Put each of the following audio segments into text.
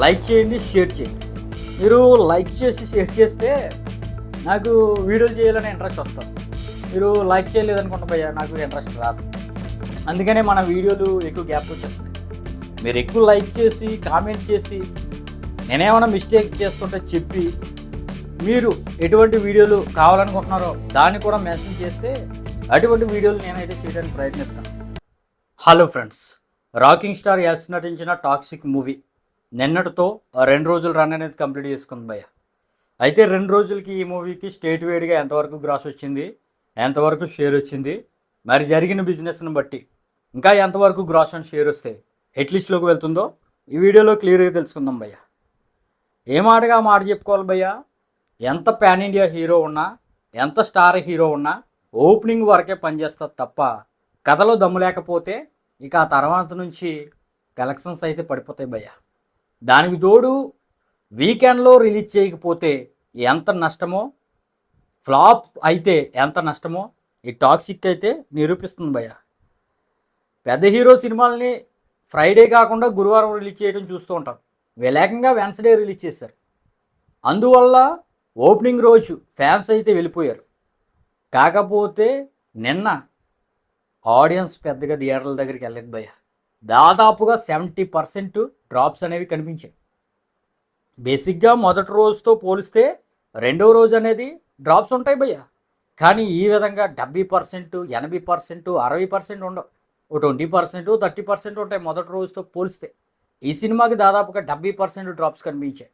Like చేయండి, share చేయండి. మీరు లైక్ చేసి షేర్ చేస్తే నాకు వీడియోలు చేయాలనే ఇంట్రెస్ట్ వస్తుంది. మీరు లైక్ చేయలేదనుకుంటా భయ్యా, నాకు ఇంట్రెస్ట్ రాదు. అందుకనే మన వీడియోలు ఎక్కువ గ్యాప్ వచ్చేస్తాయి. మీరు ఎక్కువ లైక్ చేసి కామెంట్ చేసి నేనేమైనా మిస్టేక్ చేస్తుంటే చెప్పి మీరు ఎటువంటి వీడియోలు కావాలనుకుంటున్నారో దాన్ని కూడా మెన్షన్ చేస్తే అటువంటి వీడియోలు నేనైతే చేయడానికి ప్రయత్నిస్తాను. Hello friends, rocking star Yash నటించిన టాక్సిక్ మూవీ నిన్నటితో 2 రోజులు రన్ అనేది కంప్లీట్ చేసుకుంది భయ్య. అయితే 2 రోజులకి ఈ మూవీకి స్టేట్ వైడ్గా ఎంతవరకు గ్రాస్ వచ్చింది, ఎంతవరకు షేర్ వచ్చింది, మరి జరిగిన బిజినెస్ని బట్టి ఇంకా ఎంతవరకు గ్రాస్ అండ్ షేర్ వస్తే హిట్ లిస్ట్లోకి వెళ్తుందో ఈ వీడియోలో క్లియర్గా తెలుసుకుందాం భయ్య. ఏ మాటగా మాట చెప్పుకోవాలి భయ్య, ఎంత పాన్ ఇండియా హీరో ఉన్నా, ఎంత స్టార్ హీరో ఉన్నా ఓపెనింగ్ వరకే పనిచేస్తుంది తప్ప కథలో దమ్ము లేకపోతే ఇక ఆ తర్వాత నుంచి కలెక్షన్స్ అయితే పడిపోతాయి భయ్య. దానికి తోడు వీకెండ్లో రిలీజ్ చేయకపోతే ఎంత నష్టమో, ఫ్లాప్ అయితే ఎంత నష్టమో ఈ టాక్సిక్ అయితే నిరూపిస్తుంది భయ్య. పెద్ద హీరో సినిమాలని ఫ్రైడే కాకుండా గురువారం రిలీజ్ చేయడం చూస్తూ ఉంటాం. ఏకంగా వెన్స్డే రిలీజ్ చేశారు. అందువల్ల ఓపెనింగ్ రోజు ఫ్యాన్స్ అయితే వెళ్ళిపోయారు. కాకపోతే నిన్న ఆడియన్స్ పెద్దగా థియేటర్ల దగ్గరికి వెళ్ళలేదు భయ్య. దాదాపుగా 70% డ్రాప్స్ అనేవి కనిపించాయి. బేసిక్గా మొదటి రోజుతో పోలిస్తే రెండో రోజు అనేది డ్రాప్స్ ఉంటాయి భయ్య. కానీ ఈ విధంగా 70%, 80%, 60% ఉండవు. ఓ 20%, 30% ఉంటాయి మొదటి రోజుతో పోలిస్తే. ఈ సినిమాకి దాదాపుగా 70% డ్రాప్స్ కనిపించాయి.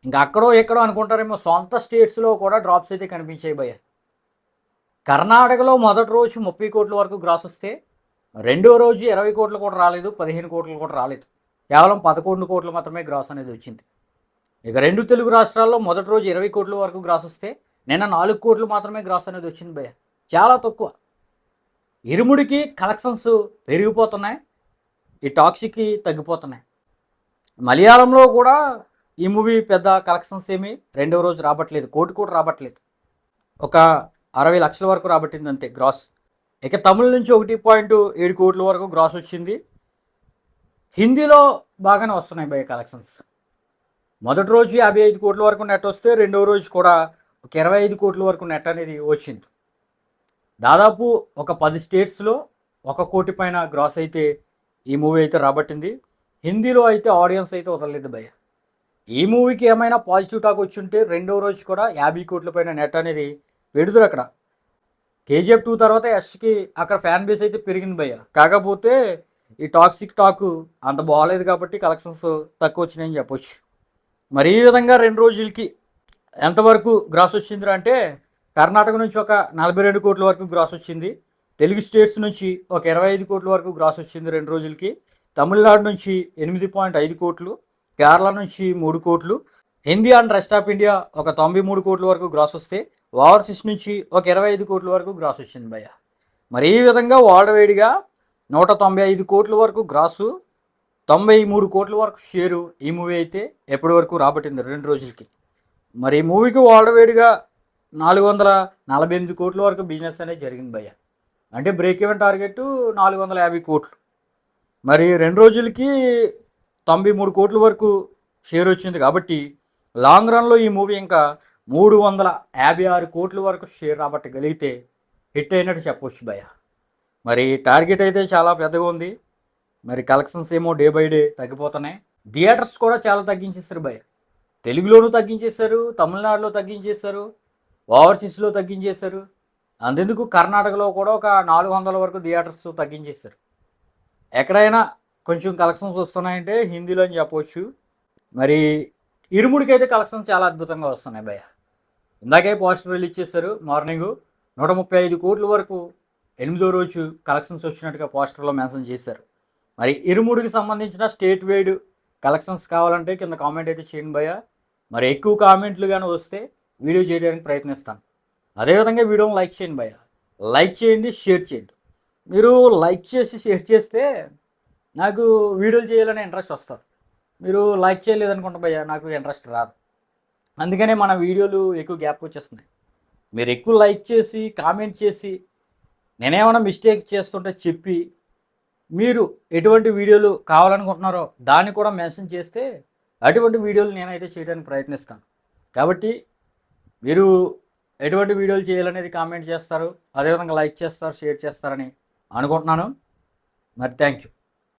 ఇంకా అక్కడో ఎక్కడో అనుకుంటారేమో, సొంత స్టేట్స్లో కూడా డ్రాప్స్ అయితే కనిపించాయి భయ్య. కర్ణాటకలో మొదటి రోజు 30 కోట్ల వరకు గ్రాస్ వస్తే రెండో రోజు 20 కోట్లు కూడా రాలేదు, 15 కోట్లు కూడా రాలేదు. కేవలం 11 కోట్లు మాత్రమే గ్రాస్ అనేది వచ్చింది. ఇక 2 తెలుగు రాష్ట్రాల్లో మొదటి రోజు 20 కోట్ల వరకు గ్రాస్ వస్తే నిన్న 4 కోట్లు మాత్రమే గ్రాస్ అనేది వచ్చింది భయ్య. చాలా తక్కువ. ఇరుముడికి కలెక్షన్స్ పెరిగిపోతున్నాయి, ఈ టాక్సిక్కి తగ్గిపోతున్నాయి. మలయాళంలో కూడా ఈ మూవీ పెద్ద కలెక్షన్స్ ఏమీ రెండవ రోజు రాబట్టలేదు, కోటి కూడా రాబట్టలేదు. ఒక 60 లక్షల వరకు రాబట్టింది అంతే గ్రాస్. ఇక తమిళ నుంచి 1.7 కోట్ల వరకు గ్రాస్ వచ్చింది. హిందీలో బాగానే వస్తున్నాయి భయ్య కలెక్షన్స్. మొదటి రోజు 55 కోట్ల వరకు నెట్ వస్తే రెండవ రోజు కూడా ఒక 25 కోట్ల వరకు నెట్ అనేది వచ్చింది. దాదాపు ఒక 10 స్టేట్స్లో 1 కోటి పైన గ్రాస్ అయితే ఈ మూవీ అయితే రాబట్టింది. హిందీలో అయితే ఆడియన్స్ అయితే వదలలేదు భయ్య. ఈ మూవీకి ఏమైనా పాజిటివ్ టాక్ వచ్చి ఉంటే రెండవ రోజు కూడా 50 కోట్ల పైన నెట్ అనేది పెడుతురు అక్కడ. KGF 2 తర్వాత యష్కి అక్కడ ఫ్యాన్ బేస్ అయితే పెరిగింది భయ్య. కాకపోతే ఈ టాక్సిక్ టాక్ అంత బాగాలేదు కాబట్టి కలెక్షన్స్ తక్కువ వచ్చినాయని చెప్పొచ్చు. మరి ఈ విధంగా 2 రోజులకి ఎంతవరకు గ్రాస్ వచ్చింది అంటే కర్ణాటక నుంచి ఒక 42 కోట్ల వరకు గ్రాస్ వచ్చింది. తెలుగు స్టేట్స్ నుంచి ఒక 25 కోట్ల వరకు గ్రాస్ వచ్చింది 2 రోజులకి. తమిళనాడు నుంచి 8.5 కోట్లు, కేరళ నుంచి 3 కోట్లు, Hindi and rest of India ఒక 93 కోట్ల వరకు గ్రాస్ వస్తే ఓవర్సీస్ నుంచి ఒక 25 కోట్ల వరకు గ్రాస్ వచ్చింది భయ్య. మరి ఈ విధంగా వరల్డ్ వైడ్గా 195 కోట్ల వరకు గ్రాసు, 93 కోట్ల వరకు షేరు ఈ మూవీ అయితే ఎప్పటి వరకు రాబట్టింది 2 రోజులకి. మరి ఈ మూవీకి వరల్డ్ వైడ్గా 448 కోట్ల వరకు బిజినెస్ అనేది జరిగింది భయ్య. అంటే బ్రేక్ ఈవెన్ టార్గెట్ 450 కోట్లు. మరి 2 రోజులకి 93 కోట్ల వరకు షేర్ వచ్చింది కాబట్టి లాంగ్ రన్లో ఈ మూవీ ఇంకా 356 కోట్ల వరకు షేర్ రాబట్టగలిగితే హిట్ అయినట్టు చెప్పవచ్చు భయ్య. మరి టార్గెట్ అయితే చాలా పెద్దగా ఉంది. మరి కలెక్షన్స్ ఏమో డే బై డే తగ్గిపోతున్నాయి. థియేటర్స్ కూడా చాలా తగ్గించేశారు భయ్య. తెలుగులోనూ తగ్గించేశారు, తమిళనాడులో తగ్గించేశారు, ఓవర్సీస్లో తగ్గించేశారు. అంతెందుకు కర్ణాటకలో కూడా ఒక 400 వరకు థియేటర్స్ తగ్గించేశారు. ఎక్కడైనా కొంచెం కలెక్షన్స్ వస్తున్నాయంటే హిందీలో అని చెప్పవచ్చు. మరి ఇరుముడికి అయితే కలెక్షన్స్ చాలా అద్భుతంగా వస్తున్నాయి భయ్య. ఇందాకే పోస్టర్ రిలీజ్ చేశారు మార్నింగ్. 135 కోట్ల వరకు 8వ రోజు కలెక్షన్స్ వచ్చినట్టుగా పోస్టర్లో మెన్షన్ చేశారు. మరి ఇరుముడికి సంబంధించిన స్టేట్ వైడ్ కలెక్షన్స్ కావాలంటే కింద కామెంట్ అయితే చేయండి భయ్య. మరి ఎక్కువ కామెంట్లు కానీ వస్తే వీడియో చేయడానికి ప్రయత్నిస్తాను. అదేవిధంగా వీడియోని లైక్ చేయండి భయ్య. లైక్ చేయండి, షేర్ చేయండి. మీరు లైక్ చేసి షేర్ చేస్తే నాకు వీడియోలు చేయాలనే ఇంట్రెస్ట్ వస్తుంది. మీరు లైక్ చేయలేదనుకుంటా భయ్య, నాకు ఇంట్రెస్ట్ రాదు. అందుకనే మన వీడియోలు ఎక్కువ గ్యాప్ వచ్చేస్తున్నాయి. మీరు ఎక్కువ లైక్ చేసి కామెంట్ చేసి నేనేమైనా మిస్టేక్ చేస్తుంటే చెప్పి మీరు ఎటువంటి వీడియోలు కావాలనుకుంటున్నారో దాన్ని కూడా మెన్షన్ చేస్తే అటువంటి వీడియోలు నేనైతే చేయడానికి ప్రయత్నిస్తాను. కాబట్టి మీరు ఎటువంటి వీడియోలు చేయాలనేది కామెంట్ చేస్తారు, అదేవిధంగా లైక్ చేస్తారు, షేర్ చేస్తారని అనుకుంటున్నాను. మరి థ్యాంక్ యూ.